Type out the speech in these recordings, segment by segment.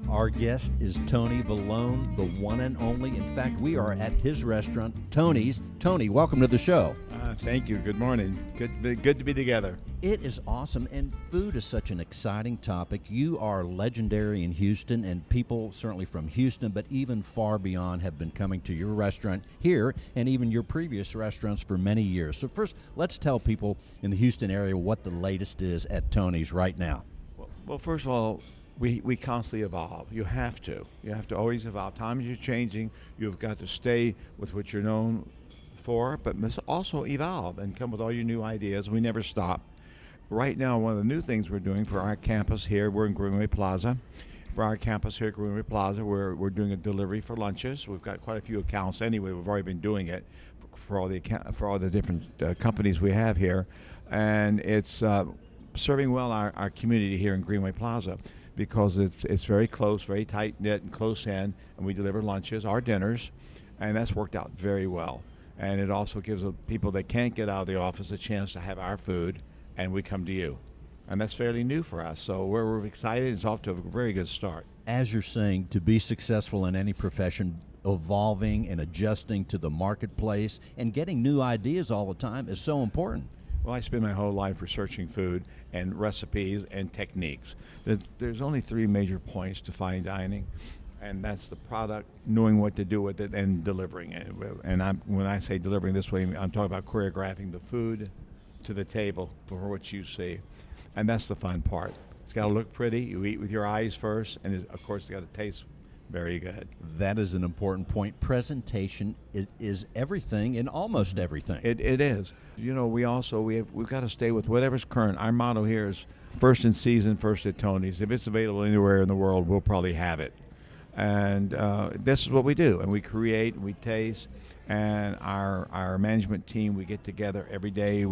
Our guest is Tony Vallone, the one and only. In fact, we are at his restaurant, Tony's. Tony, welcome to the show. Thank you. Good morning. Good to be together. It is awesome, and food is such an exciting topic. You are legendary in Houston, and people certainly from Houston, but even far beyond, have been coming to your restaurant here and even your previous restaurants for many years. So first, let's tell people in the Houston area what the latest is at Tony's right now. Well, first of all, we constantly evolve. You have to. You have to always evolve. Times are changing. You've got to stay with what you're known for, but must also evolve and come with all your new ideas. We never stop. Right now, one of the new things we're doing for our campus here, we're in Greenway Plaza. For our campus here at Greenway Plaza, we're doing a delivery for lunches. We've got quite a few accounts anyway. We've already been doing it for all the different companies we have here, and it's serving well our community here in Greenway Plaza because it's very close, very tight knit and close in, and we deliver lunches, our dinners, and that's worked out very well. And it also gives people that can't get out of the office a chance to have our food, and we come to you. And that's fairly new for us. So we're excited. It's off to a very good start. As you're saying, to be successful in any profession, evolving and adjusting to the marketplace and getting new ideas all the time is so important. Well, I spend my whole life researching food and recipes and techniques. There's only three major points to fine dining, and that's the product, knowing what to do with it, and delivering it. And when I say delivering this way, I'm talking about choreographing the food to the table for what you see. And that's the fun part. It's got to look pretty. You eat with your eyes first, and of course, it's got to taste very good. That is an important point. Presentation is everything in almost everything. It is. You know, we've got to stay with whatever's current. Our motto here is first in season, first at Tony's. If it's available anywhere in the world, we'll probably have it. And this is what we do. And we create, we taste, and our management team, we get together every day.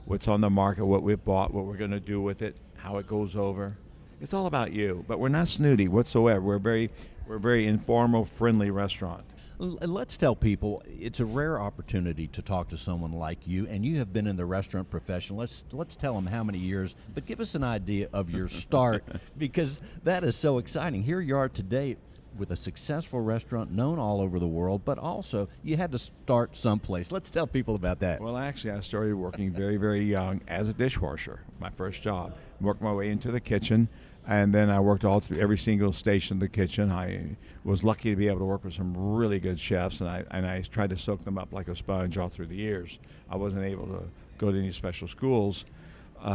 What's on the market, what we've bought, what we're going to do with it, how it goes over. It's all about you, but we're not snooty whatsoever. We're a very informal, friendly restaurant. And let's tell people it's a rare opportunity to talk to someone like you, and you have been in the restaurant profession. Let's tell them how many years, but give us an idea of your start because that is so exciting. Here you are today with a successful restaurant known all over the world, but also you had to start someplace. Let's tell people about that. Well, actually, I started working very, very young as a dishwasher, my first job. Worked my way into the kitchen, and then I worked all through every single station in the kitchen. I was lucky to be able to work with some really good chefs, and I tried to soak them up like a sponge all through the years. I wasn't able to go to any special schools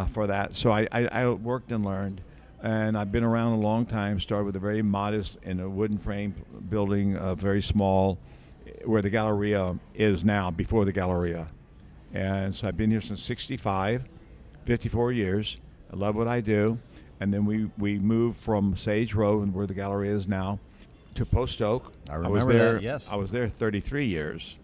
for that, so I worked and learned. And I've been around a long time, started with a very modest in a wooden frame building, very small, where the Galleria is now, before the Galleria. And so I've been here since 65, 54 years. I love what I do. And then we moved from Sage Road, where the Galleria is now, to Post Oak. I remember that, yes. I was there 33 years.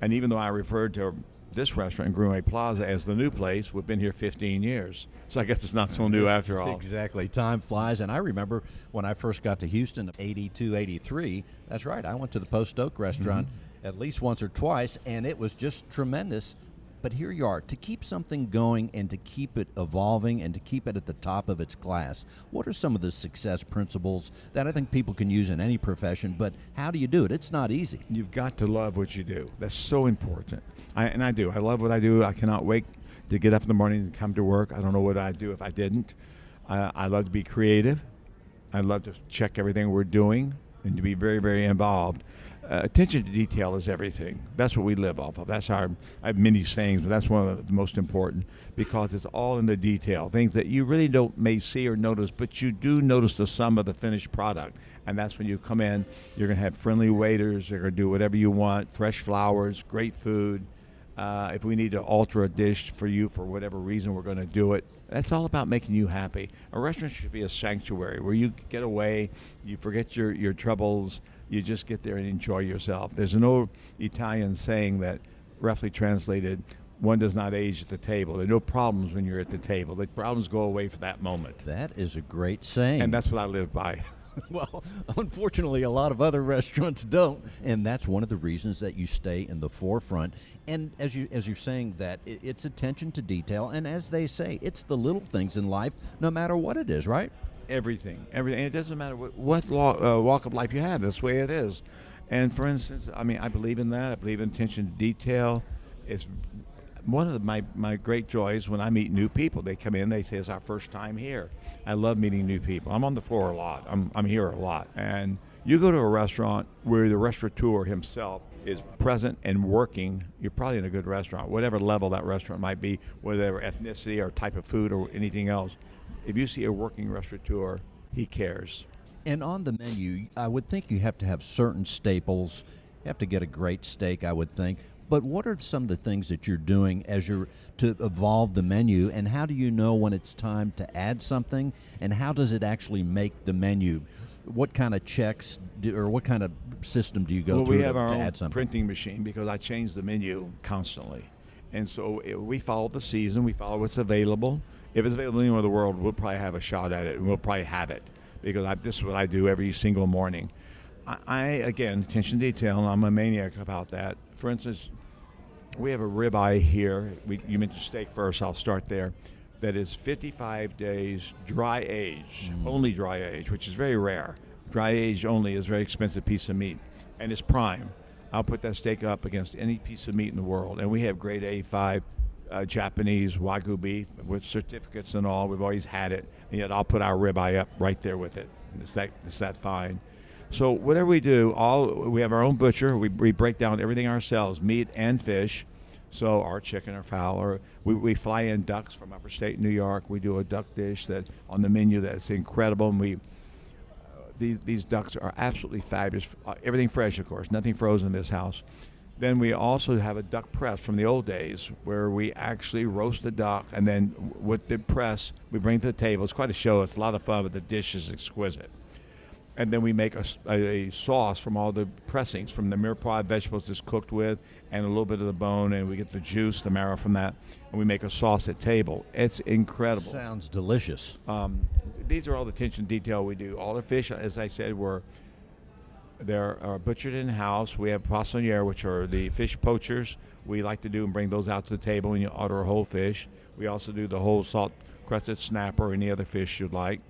And even though I referred to this restaurant in Greenway Plaza as the new place, we've been here 15 years. So I guess it's not so new after all. Exactly. Time flies. And I remember when I first got to Houston, 82, 83, that's right, I went to the Post Oak restaurant at least once or twice, and it was just tremendous. But here you are, to keep something going and to keep it evolving and to keep it at the top of its class. What are some of the success principles that I think people can use in any profession, but how do you do it? It's not easy. You've got to love what you do. That's so important. I do. I love what I do. I cannot wait to get up in the morning and come to work. I don't know what I'd do if I didn't. I love to be creative. I love to check everything we're doing and to be very, very involved. Attention to detail is everything. That's what we live off of. I have many sayings, but that's one of the most important because it's all in the detail. Things that you really may see or notice, but you do notice the sum of the finished product. And that's when you come in, you're going to have friendly waiters. They're going to do whatever you want, fresh flowers, great food. If we need to alter a dish for you for whatever reason, we're going to do it. That's all about making you happy. A restaurant should be a sanctuary where you get away, you forget your troubles, you just get there and enjoy yourself. There's an old Italian saying that, roughly translated, one does not age at the table. There are no problems when you're at the table. The problems go away for that moment. That is a great saying. And that's what I live by. Well, unfortunately, a lot of other restaurants don't, and that's one of the reasons that you stay in the forefront. And as you're saying that, it's attention to detail, and as they say, it's the little things in life, no matter what it is, right? Everything. It doesn't matter what walk of life you have. That's the way it is. And for instance, I mean, I believe in that. I believe in attention to detail. It's one of my great joys when I meet new people. They come in, they say it's our first time here. I love meeting new people. I'm on the floor a lot. I'm here a lot. And you go to a restaurant where the restaurateur himself is present and working, you're probably in a good restaurant, whatever level that restaurant might be, whatever ethnicity or type of food or anything else. If you see a working restaurateur, he cares. And on the menu, I would think you have to have certain staples. You have to get a great steak, I would think. But what are some of the things that you're doing as you're to evolve the menu, and how do you know when it's time to add something, and how does it actually make the menu? What kind of checks or what kind of system do you go through We have our to own add something? printing machine because I change the menu constantly. And so we follow the season, we follow what's available. If it's available anywhere in the world, we'll probably have a shot at it, and we'll probably have it because this is what I do every single morning. Again, attention to detail, and I'm a maniac about that. For instance, we have a ribeye here. You mentioned steak first. I'll start there. That is 55 days dry age, only dry age, which is very rare. Dry age only is a very expensive piece of meat, and it's prime. I'll put that steak up against any piece of meat in the world, and we have grade A5 Japanese Wagyu beef with certificates and all. We've always had it, and yet I'll put our ribeye up right there with it. It's that fine. So whatever we do, we have our own butcher. We break down everything ourselves, meat and fish. So our chicken or fowl, or we fly in ducks from upstate New York. We do a duck dish that on the menu that's incredible. And these ducks are absolutely fabulous. Everything fresh, of course, nothing frozen in this house. Then we also have a duck press from the old days where we actually roast the duck, and then with the press, we bring it to the table. It's quite a show. It's a lot of fun, but the dish is exquisite. And then we make a sauce from all the pressings, from the mirepoix vegetables it's cooked with, and a little bit of the bone, and we get the juice, the marrow from that, and we make a sauce at table. It's incredible. Sounds delicious. These are all the attention to detail we do. All the fish, as I said, they're butchered in-house. We have poissonniers, which are the fish poachers. We like to do and bring those out to the table when you order a whole fish. We also do the whole salt-crusted snapper or any other fish you'd like.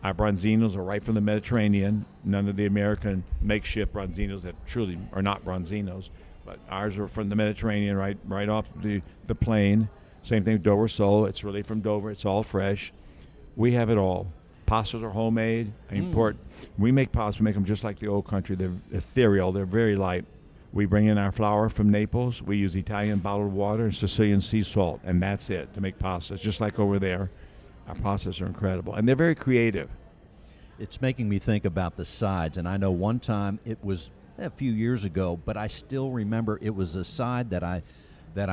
Our bronzinos are right from the Mediterranean. None of the American makeshift bronzinos that truly are not bronzinos, but ours are from the Mediterranean, right off the plain. Same thing with Dover sole. It's really from Dover. It's all fresh. We have it all. Pastas are homemade. We make pastas. We make them just like the old country. They're ethereal. They're very light. We bring in our flour from Naples. We use Italian bottled water and Sicilian sea salt, and that's it to make pastas, just like over there. Our pastas are incredible, and they're very creative. It's making me think about the sides, and I know one time it was a few years ago, but I still remember it was a side that I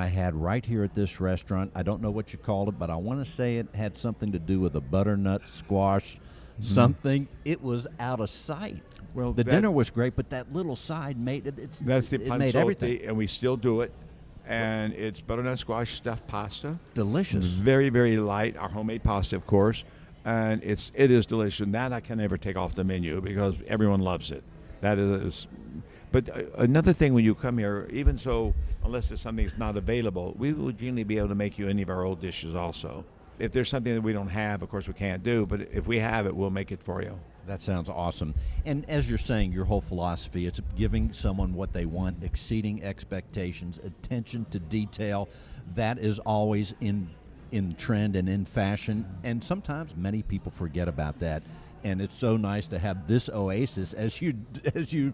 had right here at this restaurant. I don't know what you called it, but I want to say it had something to do with a butternut squash, something. It was out of sight. Well, the dinner was great, but that little side made it. That's the it made everything, and we still do it. And it's butternut squash stuffed pasta. Delicious. Very, very light. Our homemade pasta, of course, and it is delicious. And that I can never take off the menu because everyone loves it. That is. But another thing when you come here, even so, unless there's something that's not available, we will generally be able to make you any of our old dishes also. If there's something that we don't have, of course we can't do, but if we have it, we'll make it for you. That sounds awesome. And as you're saying, your whole philosophy, it's giving someone what they want, exceeding expectations, attention to detail. That is always in trend and in fashion, and sometimes many people forget about that. And it's so nice to have this oasis, as you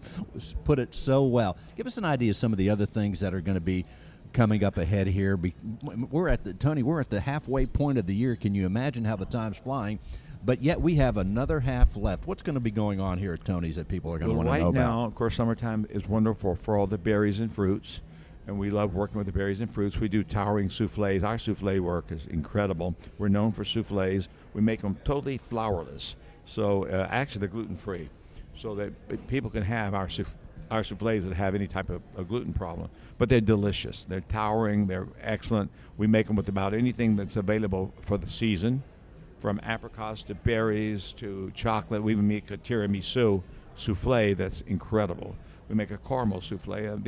put it so well. Give us an idea of some of the other things that are going to be coming up ahead here. We're at the halfway point of the year. Can you imagine how the time's flying? But yet we have another half left. What's going to be going on here at Tony's that people are going to want to know about? Right now, of course, summertime is wonderful for all the berries and fruits, and we love working with the berries and fruits. We do towering soufflés. Our soufflé work is incredible. We're known for soufflés. We make them totally flourless, so actually they're gluten-free, so that people can have our soufflés that have any type of a gluten problem. But they're delicious. They're towering. They're excellent. We make them with about anything that's available for the season. from apricots to berries to chocolate. We even make a tiramisu souffle that's incredible. We make a caramel souffle.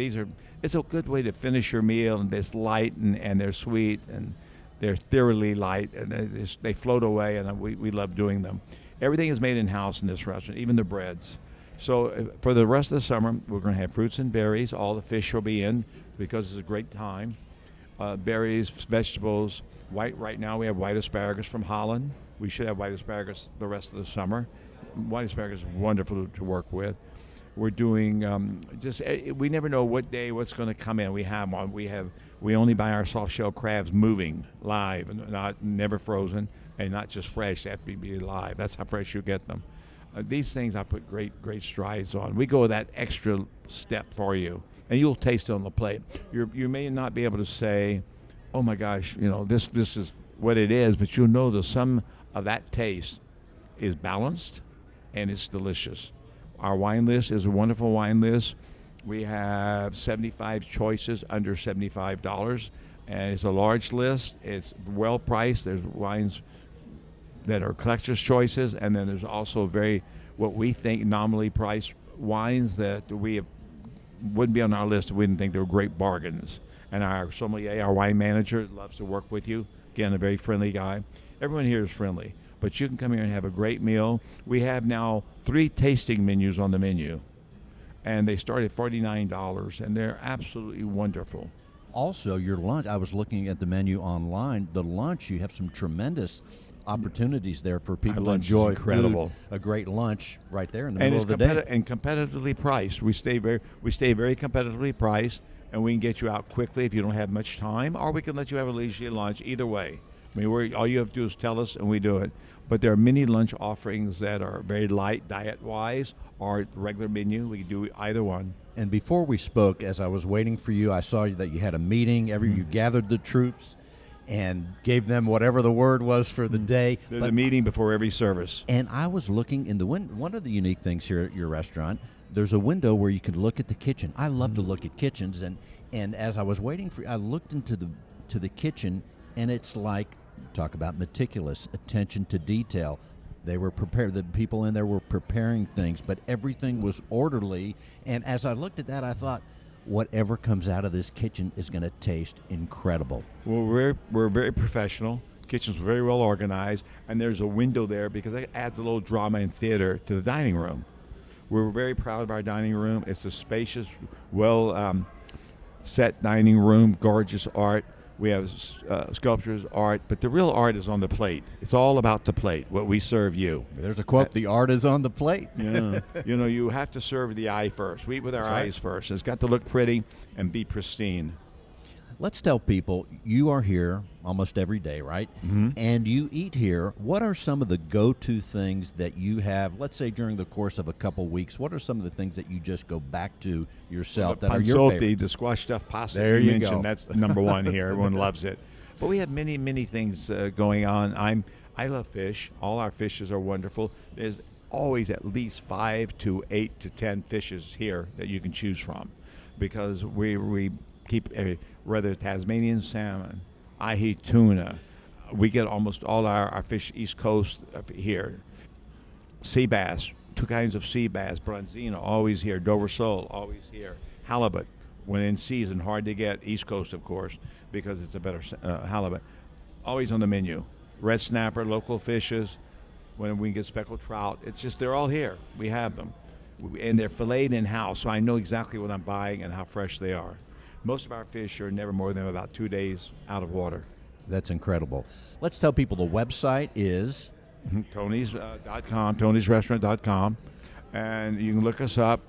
It's a good way to finish your meal, and it's light and they're sweet and they're thoroughly light, and they float away, and we love doing them. Everything is made in-house in this restaurant, even the breads. So for the rest of the summer, we're going to have fruits and berries. All the fish will be in because it's a great time. Berries, vegetables. Right now we have white asparagus from Holland. We should have white asparagus the rest of the summer. White asparagus is wonderful to work with. We're doing we never know what day what's going to come in. We only buy our soft shell crabs moving live, and never frozen, and not just fresh. They have to be live. That's how fresh you get them. These things I put great strides on. We go that extra step for you, and you'll taste it on the plate. You may not be able to say, "Oh my gosh, this is what it is," but you'll know the sum of that taste is balanced, and it's delicious. Our wine list is a wonderful wine list. We have 75 choices under $75, and it's a large list. It's well priced. There's wines that are collector's choices, and then there's also what we think nominally priced wines that wouldn't be on our list if we didn't think they were great bargains. And our sommelier, our wine manager, loves to work with you. Again, a very friendly guy. Everyone here is friendly, but you can come here and have a great meal. We have now 3 tasting menus on the menu, and they start at $49, and they're absolutely wonderful. Also, your lunch, I was looking at the menu online. The lunch, you have some tremendous opportunities there for people to enjoy incredible. Food, a great lunch right there in the middle of the day. And competitively priced. We stay very competitively priced, and we can get you out quickly if you don't have much time, or we can let you have a leisurely lunch. Either way, all you have to do is tell us, and we do it. But there are many lunch offerings that are very light diet-wise, or regular menu. We can do either one. And before we spoke, as I was waiting for you, I saw that you had a meeting. You gathered the troops and gave them whatever the word was for the day. There's a meeting before every service. And I was looking in the window. One of the unique things here at your restaurant, there's a window where you can look at the kitchen. I love to look at kitchens, and as I was waiting I looked into the kitchen, and it's like, talk about meticulous attention to detail. They were prepared. The people in there were preparing things, but everything was orderly. And as I looked at that, I thought, whatever comes out of this kitchen is going to taste incredible. Well, we're very professional. Kitchen's very well organized, and there's a window there because it adds a little drama and theater to the dining room. We're very proud of our dining room. It's a spacious, well set dining room, gorgeous art. We have sculptures, art, but the real art is on the plate. It's all about the plate, what we serve you. There's a quote, the art is on the plate. Yeah. You have to serve the eye first. We eat with our eyes first. It's got to look pretty and be pristine. Let's tell people, you are here almost every day, right? Mm-hmm. And you eat here. What are some of the go-to things that you have, let's say during the course of a couple weeks, what are some of the things that you just go back to yourself that are your favorites? The squash stuffed pasta there you you mentioned, go. that's number one here. Everyone loves it. But we have many, many things going on. I love fish. All our fishes are wonderful. There's always at least 5 to 8 to 10 fishes here that you can choose from because we keep whether Tasmanian salmon, ahi tuna. We get almost all our fish East Coast here. Sea bass, 2 kinds of sea bass. Bronzino, always here. Dover sole, always here. Halibut, when in season, hard to get. East Coast, of course, because it's a better halibut. Always on the menu. Red snapper, local fishes. When we get speckled trout, it's just they're all here. We have them. And they're filleted in-house, so I know exactly what I'm buying and how fresh they are. Most of our fish are never more than about 2 days out of water. That's incredible. Let's tell people the website is Tony's.com, Tony'sRestaurant.com, and you can look us up,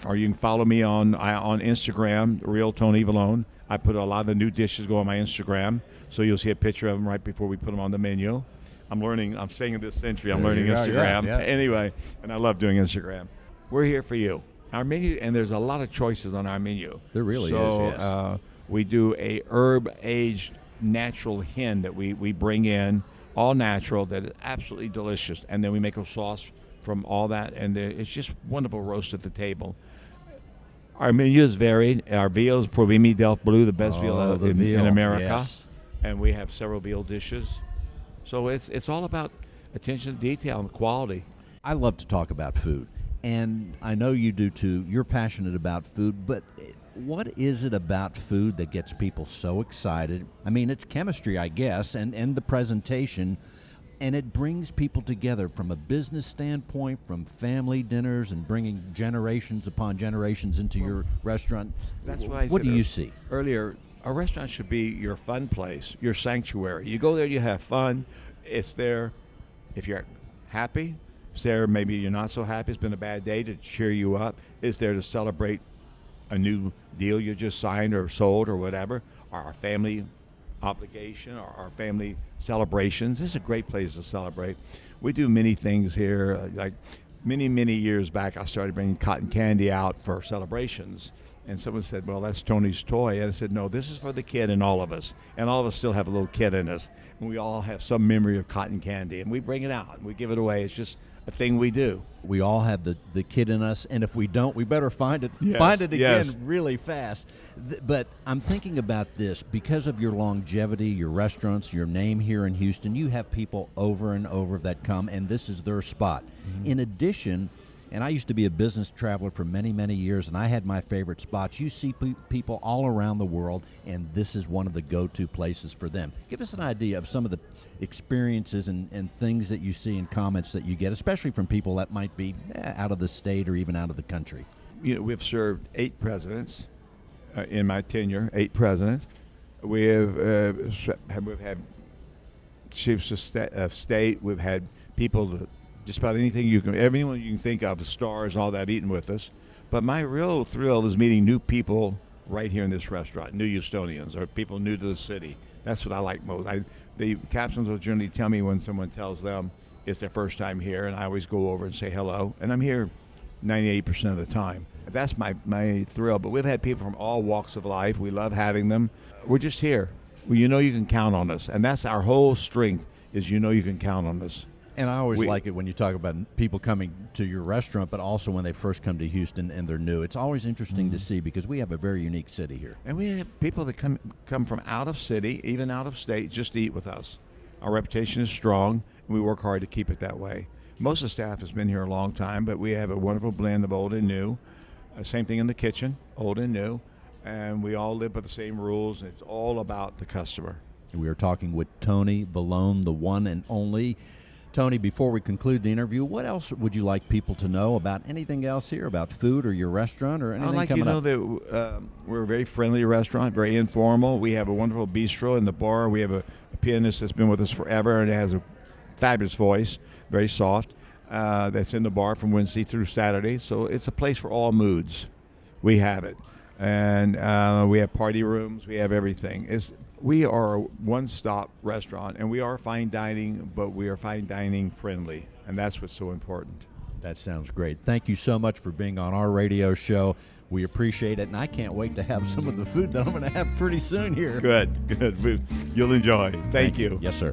or you can follow me on Instagram, Real Tony Vallone. I put a lot of the new dishes go on my Instagram, so you'll see a picture of them right before we put them on the menu. I'm staying in this century. I'm learning Instagram. Yeah. Anyway, and I love doing Instagram. We're here for you. Our menu, and there's a lot of choices on our menu. There really is, yes. We do a herb-aged natural hen that we bring in, all natural, that is absolutely delicious. And then we make a sauce from all that, and it's just wonderful roast at the table. Our menu is varied. Our veal is Provimi del Blue, the best veal in America. Yes. And we have several veal dishes. So it's all about attention to detail and quality. I love to talk about food, and I know you do too. You're passionate about food, but what is it about food that gets people so excited? I mean, it's chemistry, I guess, and the presentation, and it brings people together from a business standpoint, from family dinners and bringing generations upon generations into your restaurant. That's what I What said do you see? earlier. A restaurant should be your fun place, your sanctuary. You go there, you have fun. It's there if you're happy. It's there maybe you're not so happy. It's been a bad day, to cheer you up. It's there to celebrate a new deal you just signed or sold or whatever, or our family obligation or our family celebrations. This is a great place to celebrate. We do many things here. Like many years back, I started bringing cotton candy out for celebrations. And someone said, well, that's Tony's toy. And I said, no, this is for the kid in all of us. And all of us still have a little kid in us. And we all have some memory of cotton candy. And we bring it out and we give it away. It's just a thing we do. We all have the kid in us, and if we don't, we better find it again Yes. really fast. But I'm thinking about this because of your longevity, your restaurants, your name here in Houston. You have people over and over that come, and this is their spot. Mm-hmm. In addition, and I used to be a business traveler for many years, and I had my favorite spots. You see people all around the world, and this is one of the go-to places for them. Give us an idea of some of the experiences and things that you see and comments that you get, especially from people that might be out of the state or even out of the country. You know, we've served 8 presidents in my tenure, 8 presidents. We've had chiefs of state. We've had people, just about everyone you can think of, the stars, all that, eating with us. But my real thrill is meeting new people right here in this restaurant, new Houstonians or people new to the city. That's what I like most. The captains will generally tell me when someone tells them it's their first time here, and I always go over and say hello. And I'm here 98% of the time. That's my thrill. But we've had people from all walks of life. We love having them. We're just here. Well, you know you can count on us. And that's our whole strength, is you know you can count on us. And I always like it when you talk about people coming to your restaurant, but also when they first come to Houston and they're new. It's always interesting to see because we have a very unique city here. And we have people that come from out of city, even out of state, just to eat with us. Our reputation is strong, and we work hard to keep it that way. Most of the staff has been here a long time, but we have a wonderful blend of old and new. Same thing in the kitchen, old and new. And we all live by the same rules, and it's all about the customer. We are talking with Tony Vallone, the one and only. Tony, before we conclude the interview, what else would you like people to know about anything else here, about food or your restaurant or anything coming up? I'd like you to know that we're a very friendly restaurant, very informal. We have a wonderful bistro in the bar. We have a pianist that's been with us forever and has a fabulous voice, very soft, that's in the bar from Wednesday through Saturday. So it's a place for all moods. We have it. And we have party rooms. We have everything. We are a one-stop restaurant, and we are fine dining, but we are fine dining friendly, and that's what's so important. That sounds great. Thank you so much for being on our radio show. We appreciate it, and I can't wait to have some of the food that I'm going to have pretty soon here. Good. You'll enjoy. Thank you. Yes, sir.